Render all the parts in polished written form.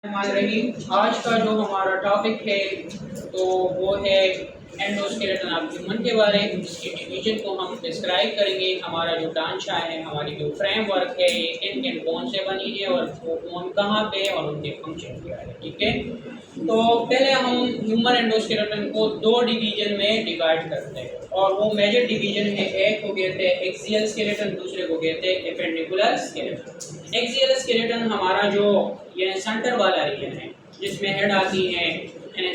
आज का जो हमारा टॉपिक है तो वो है एंडोस्केलेटन ऑफ ह्यूमन के बारे में। इसकी डिवीजन को हम डिस्क्राइब करेंगे। हमारा जो ढांचा है, हमारी जो फ्रेमवर्क है, ये किन किन बोन से बनी है और वो बोन कहाँ पे है और उनके फंक्शन क्या है। ठीक है, तो पहले हम ह्यूमन एंडोस्केलेटन को दो डिवीजन में डिवाइड करते हैं और वो मेजर डिवीजन है। एक को कहते हैं एक्सियल स्केलेटन, दूसरे को कहते हैं एपेंडिकुलर स्केलेटन। एक्सियल स्केलेटन हमारा जो ये सेंटर वाला रीजन है जिसमें हेड आती है,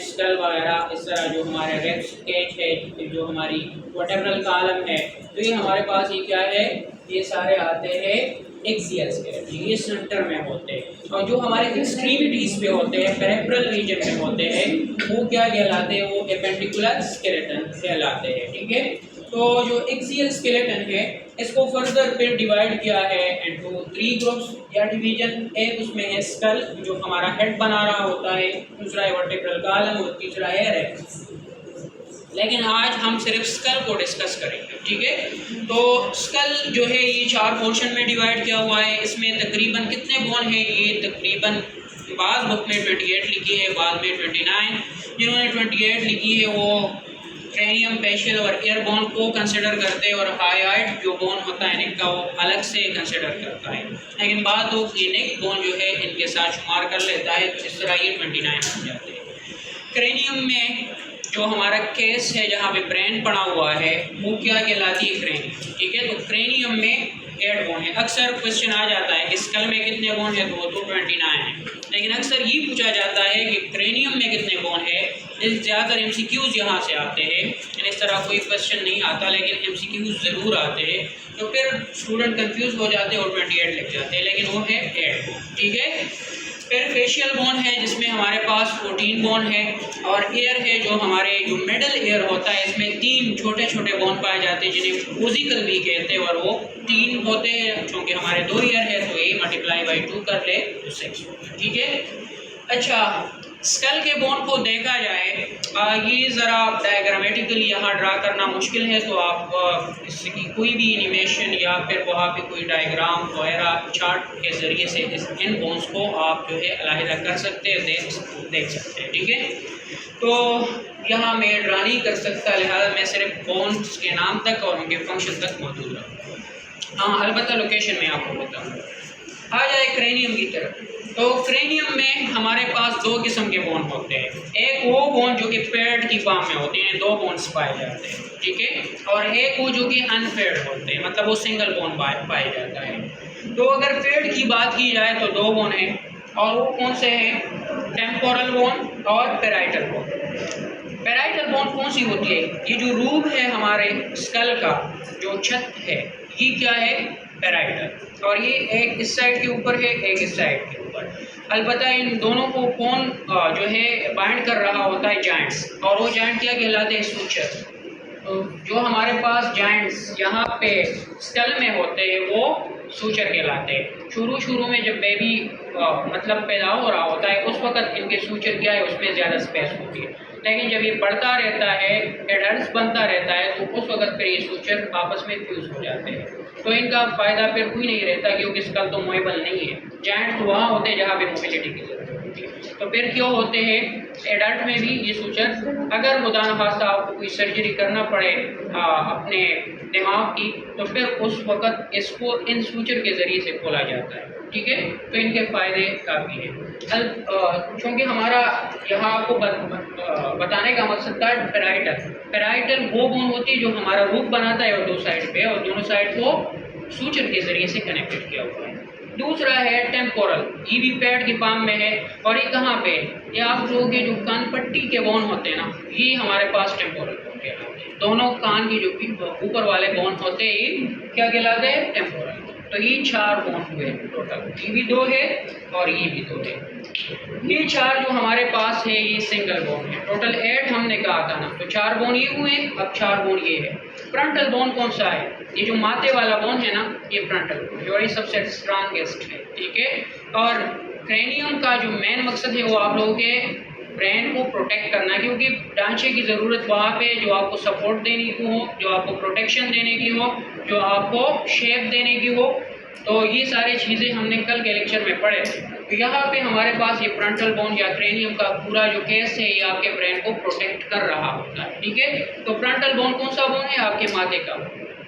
स्कल वगैरह, इस तरह जो हमारे रेप्स केज है, जो हमारी वर्टेब्रल कॉलम है, तो ये हमारे पास ये क्या है, ये सारे आते हैं एक्सियल स्केलेटन, ये सेंटर में होते हैं। और जो हमारे एक्सट्रीमिटीज पे होते हैं, पेरिफेरल रीजन में होते हैं, वो क्या कहलाते हैं, वो एपेंडिकुलर स्केलेटन कहलाते हैं। ठीक है, तो जो एक्सियल स्केलेटन है इसको फर्दर फिर डिवाइड किया है इनटू 3 ग्रुप्स या डिवीजन। एक उसमें है स्कल जो हमारा हेड बना रहा होता है, दूसरा है वर्टिब्रल कॉलम और तीसरा है रेप्स। लेकिन आज हम सिर्फ स्कल को डिस्कस करेंगे। ठीक है, तो स्कल जो है ये 4 पोर्शन में डिवाइड किया हुआ है। इसमें तकरीबन कितने बोन है, ये तकरीबन बाज़ बुक में 28 लिखी है, बाद में 29। जिन्होंने 28 लिखी है वो क्रेनियम, फेशियल और ईयर बोन को कंसिडर करते हैं और हाईआइट जो बोन होता है नेक का वो अलग से कंसिडर करता है। लेकिन बाद लोग ये नेक बोन जो है इनके साथ शुमार कर लेता है, तो इस तरह ये 29 बन जाते हैं। क्रेनियम में जो हमारा केस है जहाँ पे ब्रेन पड़ा हुआ है वो क्या कहलाती है, क्रेनियम। ठीक है, तो क्रेनियम में 8 बोन है। अक्सर क्वेश्चन आ जाता है कि स्कल में कितने बोन है, तो वो तो 29 है। लेकिन अक्सर ये पूछा जाता है कि क्रेनियम में कितने बोन है। ज़्यादातर MCQs यहाँ से आते हैं, इस तरह कोई क्वेश्चन नहीं आता लेकिन MCQs ज़रूर आते हैं, तो फिर स्टूडेंट कंफ्यूज हो जाते हैं और 28 लिख जाते हैं, लेकिन वो है 8 बोन। ठीक है, फिर फेशियल बोन है जिसमें हमारे पास 14 बोन है, और ईयर है जो हमारे जो मिडल ईयर होता है, इसमें 3 छोटे छोटे बोन पाए जाते हैं जिन्हें कोजिकल भी कहते हैं, और वो 3 होते हैं। क्योंकि हमारे 2 ईयर है तो ये मल्टीप्लाई बाई 2 कर ले तो 6 होगा। ठीक है, अच्छा स्कल के बोन को देखा जाए, ये ज़रा डायग्रामेटिकली यहाँ ड्रा करना मुश्किल है, तो आप इसकी कोई भी एनिमेशन या फिर वहाँ पे कोई डायग्राम वगैरह चार्ट के ज़रिए से इन बोन्स को आप जो है अलहदा कर सकते हैं, देख सकते हैं। ठीक है, तो यहाँ मैं ड्रा नहीं कर सकता, लिहाजा मैं सिर्फ बोन्स के नाम तक और उनके फंक्शन तक मौजूद रहूँगा। हाँ, अलबत्ता लोकेशन में आपको बताऊँगा। आ जाए क्रेनियम की तरफ, तो क्रेनियम में हमारे पास 2 किस्म के बोन होते हैं। एक वो बोन जो कि पेयर्ड की फॉर्म में होते हैं, 2 बोन्स पाए जाते हैं। ठीक है, और एक वो जो कि अनपेयर्ड होते हैं, मतलब वो सिंगल बोन पाया जाता है। तो अगर पेयर्ड की बात की जाए तो 2 बोन हैं, और वो कौन से हैं, टेम्पोरल बोन और पेराइटल बोन। पेराइटल बोन कौन सी होती है, ये जो रूफ है हमारे स्कल का, जो छत है, ये क्या है, पेराइटल, और ये एक इस साइड के ऊपर है, एक इस साइड के ऊपर। अलबत्ता इन दोनों को कौन जो है बाइंड कर रहा होता है, जॉइंट्स, और वो जॉइंट क्या कहलाते हैं, सूचर। तो जो हमारे पास जॉइंट्स यहाँ पे स्कल में होते हैं वो सूचर कहलाते हैं। शुरू में जब बेबी मतलब पैदा हो रहा होता है उस वक्त इनके सूचर क्या है, उसमें ज़्यादा स्पेस होती है। लेकिन जब ये बढ़ता रहता है, एडल्ट बनता रहता है, तो उस वक्त फिर ये सूचर आपस में फ्यूज हो जाते हैं, तो इनका फ़ायदा फिर कोई नहीं रहता, क्योंकि स्कल तो मूवेबल नहीं है। जॉइंट्स वहाँ होते हैं जहाँ पे मोबिलिटी की जरूरत होती है। तो फिर क्यों होते हैं एडल्ट में भी ये सूचर। अगर खुदा न खास्ता आपको कोई सर्जरी करना पड़े अपने दिमाग की, तो फिर उस वक्त इसको इन सूचर के ज़रिए से खोला जाता है। ठीक है, तो इनके फ़ायदे काफ़ी हैं। क्योंकि हमारा यहाँ आपको बताने का मकसद था पेराइटल वो बोन होती है जो हमारा रूफ बनाता है और 2 साइड पे, और दोनों साइड को सूचर के ज़रिए से कनेक्टेड किया हुआ है। दूसरा है टेम्पोरल, ये भी पैड की फॉर्म में है, और ये कहाँ पे, ये आप लोगों के जो कान पट्टी के बोन होते हैं ना, ये हमारे पास टेम्पोरल बोन कहलाते हैं। दोनों कान की जो ऊपर वाले बोन होते हैं ये क्या कहलाते हैं, टेम्पोरल। तो ये 4 बोन हुए टोटल, ये भी 2 है और ये भी 2 है। ये 4 जो हमारे पास है ये सिंगल बोन है। टोटल 8 हमने कहा था ना, तो 4 बोन ये हुए, अब 4 बोन ये है। फ्रंटल बोन कौन सा है, ये जो माथे वाला बोन है ना, ये फ्रंटल बोन है और ये सबसे स्ट्रांगेस्ट है। ठीक है, और क्रेनियम का जो मेन मकसद है वो आप लोगों के ब्रेन को प्रोटेक्ट करना, क्योंकि ढांचे की ज़रूरत वहाँ पे जो आपको सपोर्ट देने की हो, जो आपको प्रोटेक्शन देने की हो, जो आपको शेप देने की हो। तो ये सारी चीज़ें हमने कल के लेक्चर में पढ़े थे। तो यहाँ पे हमारे पास ये फ्रंटल बोन या क्रेनियम का पूरा जो केस है ये आपके ब्रेन को प्रोटेक्ट कर रहा होता है, ठीक है। तो फ्रंटल बोन कौन सा बोन है? आपके माथे का,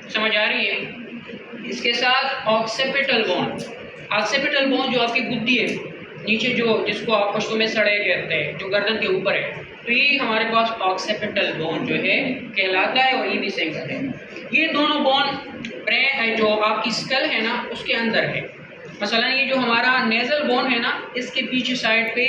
समझ आ रही है। इसके साथ ऑक्सीपिटल बोन, ऑक्सीपिटल बोन जो आपकी गुद्दी है नीचे, जो जिसको आप पश्तो में सड़े कहते हैं, जो गर्दन के ऊपर है, तो ये हमारे पास ऑक्सीपिटल बोन जो है कहलाता है, और ये भी सिंगल है। ये दोनों बोन ब्रेन जो आपकी स्कल है ना उसके अंदर है। मसलन ये जो हमारा नेजल बोन है ना, इसके पीछे साइड पे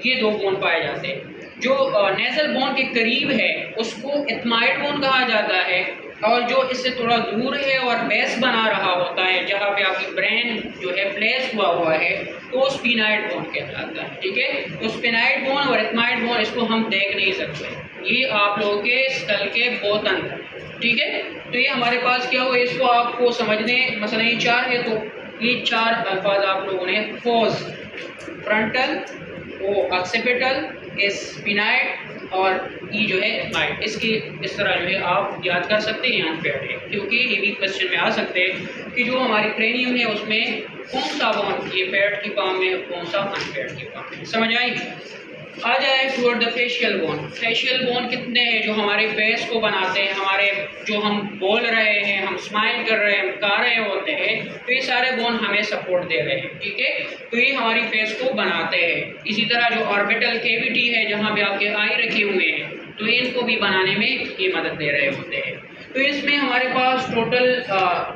ये दो बोन पाए जाते हैं। जो नेजल बोन के करीब है उसको एथमाइड बोन कहा जाता है, और जो इससे थोड़ा दूर है और बेस बना रहा होता है जहाँ पे आपकी ब्रेन जो है प्लेस हुआ है, तो स्पिनाइड बोन कहलाता है, ठीक है। तो स्पिनाइड बोन और एथमाइड बोन इसको हम देख नहीं सकते, ये आप लोगों के स्कल के बहुत अंदर, ठीक है। तो ये हमारे पास क्या हुआ, इसको आपको समझने, मसलन ये चार है तो ये चार अल्फाज आप लोगों ने फोज, फ्रंटल, वो ऑक्सीपिटल, स्पिनाइड और ई जो है एथमाइड, इसकी इस तरह जो है आप याद कर सकते हैं अनपेयर्ड है, क्योंकि ये भी क्वेश्चन में आ सकते हैं कि जो हमारी क्रेनियम है उसमें कौन सा बोन ये पेयर्ड की फॉर्म में, कौन सा अनपेयर्ड की फॉर्म में, समझ आई। आ जाए toward the facial bone. Facial bone कितने हैं जो हमारे फेस को बनाते हैं, हमारे जो हम बोल रहे हैं, हम स्माइल कर रहे हैं, हम गा रहे होते हैं, तो ये सारे बोन हमें सपोर्ट दे रहे हैं, ठीक है। तो ये हमारी फेस को बनाते हैं। इसी तरह जो ऑर्बिटल केविटी है जहाँ पे आपके आई रखे हुए हैं, तो इनको भी बनाने में ये मदद दे रहे होते हैं। तो इसमें हमारे पास टोटल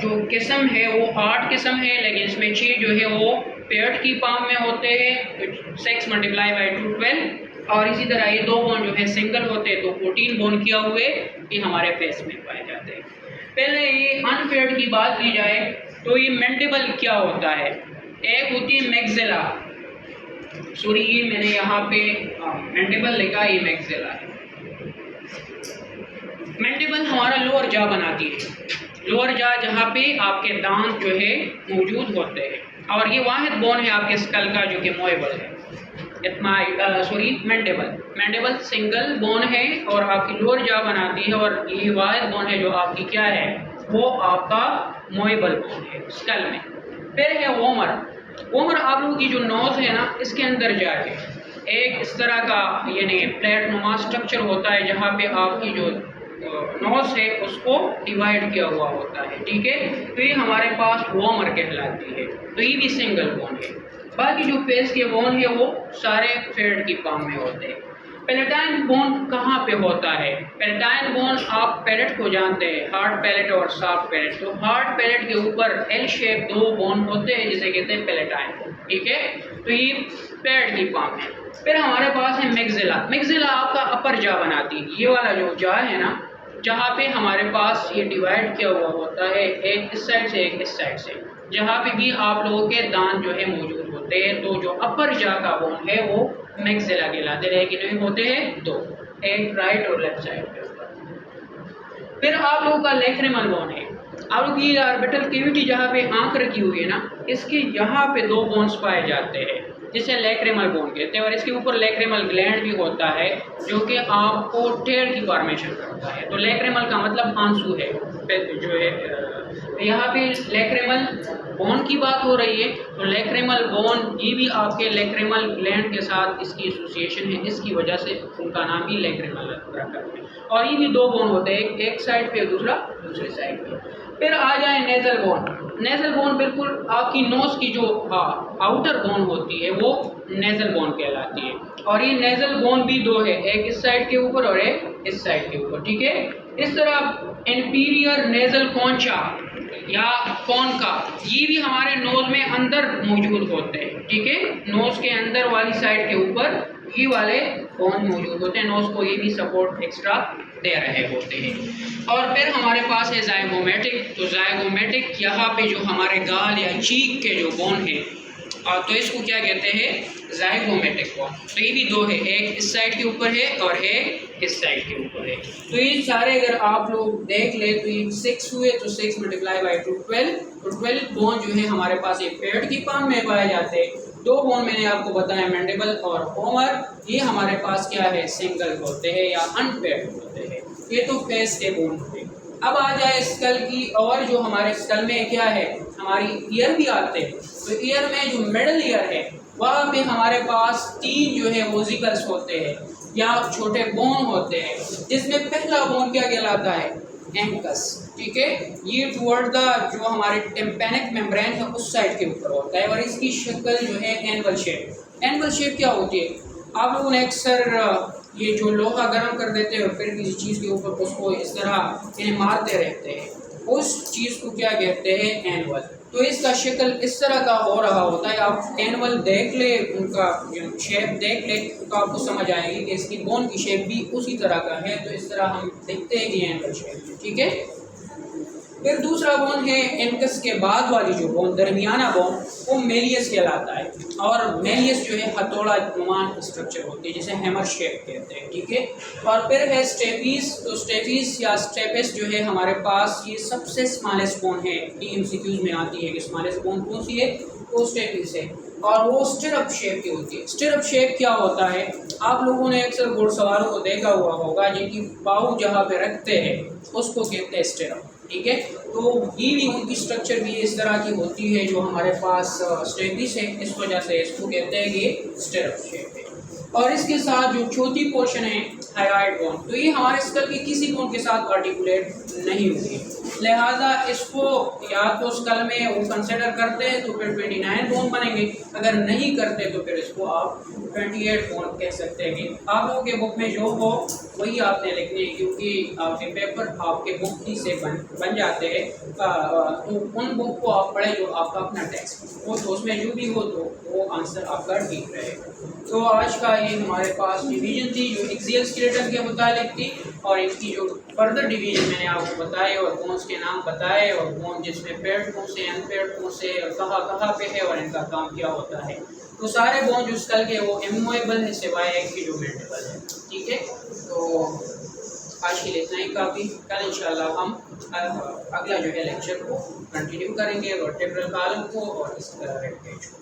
जो किस्म है वो 8 किस्म है, लेकिन इसमें 6 जो है वो पेयर्ड की फॉर्म में होते हैं, तो 6 मल्टीप्लाई बाई 2 12, और इसी तरह ये 2 बोन जो है सिंगल होते हैं, तो 14 बोन किया हुए ये हमारे फेस में पाए जाते हैं। पहले ये अनपेयर्ड की बात की जाए तो ये मैंडिबल क्या होता है, एक होती है मैक्सिला, सॉरी ये मैंने यहाँ पे मैंडिबल लिखा, ये मैक्सिला है। मैंडिबल हमारा लोअर जा बनाती है, लोअर जा जहाँ पे आपके दांत जो है मौजूद होते हैं, और ये वाहिद बोन है आपके स्कल का जो कि मोएबल है। मैंडिबल सिंगल बोन है और आपकी लोअर जा बनाती है, और ये वाहिद बोन है जो आपकी क्या है, वो आपका मोएबल बोन है स्कल में। फिर है वोमर। वोमर आप लोगों की जो नोज है ना, इसके अंदर जाके एक इस तरह का यानी प्लेट नुमा स्ट्रक्चर होता है जहाँ पे आपकी जो नोज है उसको डिवाइड किया हुआ होता है, ठीक है। तो ये हमारे पास वोमर कहलाती है, तो ये भी सिंगल बोन है। बाकी जो फेस के बोन है वो सारे पेयर्ड की फॉर्म में होते हैं। पैलेटाइन बोन कहाँ पे होता है? पैलेटाइन बोन आप पैलेट को जानते हैं, हार्ड पैलेट और सॉफ्ट पैलेट। तो हार्ड पैलेट के ऊपर एल शेप 2 बोन होते हैं जिसे कहते हैं पैलेटाइन बोन, ठीक है। तो ये पेयर्ड की फॉर्म है। फिर हमारे पास है मैक्सिला। मैक्सिला आपका अपर जा बनाती है, ये वाला जो जा है ना, जहाँ पे हमारे पास ये डिवाइड किया हुआ होता है, एक इस साइड से एक इस साइड से, जहाँ पे भी आप लोगों के दांत जो है मौजूद होते हैं। तो जो अपर जा का बोन है वो मैक्सिला कहलाते हैं, कितने होते हैं? 2, एक राइट और लेफ्ट साइड के ऊपर। फिर आप लोगों का लैक्रिमल बोन है। आप लोग की ऑर्बिटल कैविटी जहाँ पे आंख रखी हुई है ना, इसके यहाँ पे 2 बोन्स पाए जाते हैं जिसे लैक्रिमल बोन कहते हैं, और इसके ऊपर लैक्रिमल ग्लैंड भी होता है जो कि आपको टेयर की फॉर्मेशन करता है। तो लैक्रिमल का मतलब आंसू है जो है। यहाँ पे लैक्रिमल बोन की बात हो रही है, तो लैक्रिमल बोन ये भी आपके लैक्रिमल ग्लैंड के साथ इसकी एसोसिएशन है, इसकी वजह से उनका नाम भी लैक्रिमल रखा है। और ये भी 2 बोन होते हैं, एक साइड पे दूसरा दूसरे साइड पे। फिर आ जाए नेजल बोन। नेजल बोन बिल्कुल आपकी नोज की जो आउटर बोन होती है वो नेजल बोन कहलाती है, और ये नेजल बोन भी 2 है, एक इस साइड के ऊपर और एक इस साइड के ऊपर, ठीक है। इस तरह इंफीरियर नेजल कॉन्चा या कॉन्का, ये भी हमारे नोज में अंदर मौजूद होते हैं, ठीक है। नोज के अंदर वाली साइड के ऊपर ये वाले बोन मौजूद होते हैं, नोज को ये भी सपोर्ट एक्स्ट्रा दे रहे होते हैं। और फिर हमारे पास है जाइगोमेटिक। तो जाइगोमेटिक यहाँ पे जो हमारे गाल या चीक के जो बोन है, तो इसको क्या कहते हैं? Zygomatic bone. तो ये भी 2 है, एक इस साइड के ऊपर है और एक इस साइड के ऊपर है। तो ये सारे अगर आप लोग देख ले तो ये 6 हुए, तो 6 मल्टीप्लाई बाई 2 12। तो 12 बोन जो है हमारे पास एक पेयर्ड की फॉर्म में पाए जाते हैं। 2 बोन मैंने आपको बताया मैंडिबल और वोमर, ये हमारे पास क्या है? सिंगल होते हैं या अनपेयर्ड होते हैं। ये तो फेस के बोन होते हैं। अब आ जाए स्कल की, और जो हमारे स्कल में क्या है, हमारी ईयर भी आते हैं। तो ईयर में जो मिडल ईयर है वहाँ पे हमारे पास 3 जो है वोजिकल्स होते हैं या छोटे बोन होते हैं, जिसमें पहला बोन क्या कहलाता है, एंकस। ठीक है, ये टुवर्ड द जो हमारे टिम्पैनिक मेम्ब्रेन है उस साइड के ऊपर होता है और इसकी शक्ल जो है एनवल शेप। एनवल शेप क्या होती है, आप लोगों ने अक्सर ये जो लोहा गर्म कर देते हैं और फिर किसी चीज़ के ऊपर उसको इस तरह इन्हें मारते रहते हैं, उस चीज़ को क्या कहते हैं, एनवल। तो इसका शक्ल इस तरह का हो रहा होता है। आप एनवल देख ले, उनका शेप देख ले तो आपको समझ आएगी कि इसकी बोन की शेप भी उसी तरह का है। तो इस तरह हम देखते हैं कि एनवल शेप। ठीक है, फिर दूसरा बोन है एनकस के बाद वाली जो बोन, दरमियाना बोन, वो मेलियस कहलाता है। और मेलियस जो है हथौड़ा नुमान स्ट्रक्चर होती है, जिसे हैमर शेप कहते हैं। ठीक है, और फिर है स्टेपीस। तो स्टेपीस या स्टेपिस जो है हमारे पास ये सबसे स्मॉलेस्ट बोन है। एमसीक्यूज में आती है कि स्मॉलेस्ट बोन कौन सी है, वो स्टेपीस है और वो स्टिरअप शेप की होती है। स्टिरअप शेप क्या होता है, आप लोगों ने अक्सर घुड़सवारों को देखा हुआ होगा, जिनकी पाँव जहाँ पे रखते हैं उसको कहते हैं स्टिरअप। ठीक है, तो ये भी उनकी स्ट्रक्चर भी इस तरह की होती है जो हमारे पास स्टेपिस है, इस वजह से इसको कहते हैं कि स्टिरअप शेप है। और इसके साथ जो चौथी पोर्शन है हाइराइड बोन, तो ये हमारे स्कल के किसी बोन के साथ आर्टिकुलेट नहीं होती है, लिहाजा इसको या तो स्कल में वो कंसिडर करते हैं तो फिर 29 बोन बनेंगे, अगर नहीं करते तो फिर इसको आप 28 बोन कह सकते हैं। कि आप लोगों के बुक में जो हो वही आपने लिखने हैं, क्योंकि आपके पेपर आपके बुक ही से बन जाते हैं। तो उन बुक को आप पढ़ें जो आपका अपना टेक्स्ट हो, तो उसमें जो भी हो तो वो आंसर आपका ठीक रहेगा। तो आज का ये हमारे पास डिवीजन थी जो एक्सियल स्केलेटन के मुतालिक थी, और इसकी जो फर्दर डिवीजन मैंने आपको बताए और बोन्स के नाम बताए, और बोन जिसमें पेयर्ड बोन से अनपेयर्ड बोन से और कहाँ पे है और इनका काम क्या होता है। तो सारे बोन जो स्कल के वो इमूवेबल है सिवाय एक की जो मेंटेबल है। ठीक है, तो आज के लिए इतना ही काफ़ी। कल इंशाल्लाह हम अगला जो है लेक्चर को कंटिन्यू करेंगे वर्टेब्रल कॉलम को और इस तरह रेड पेज को।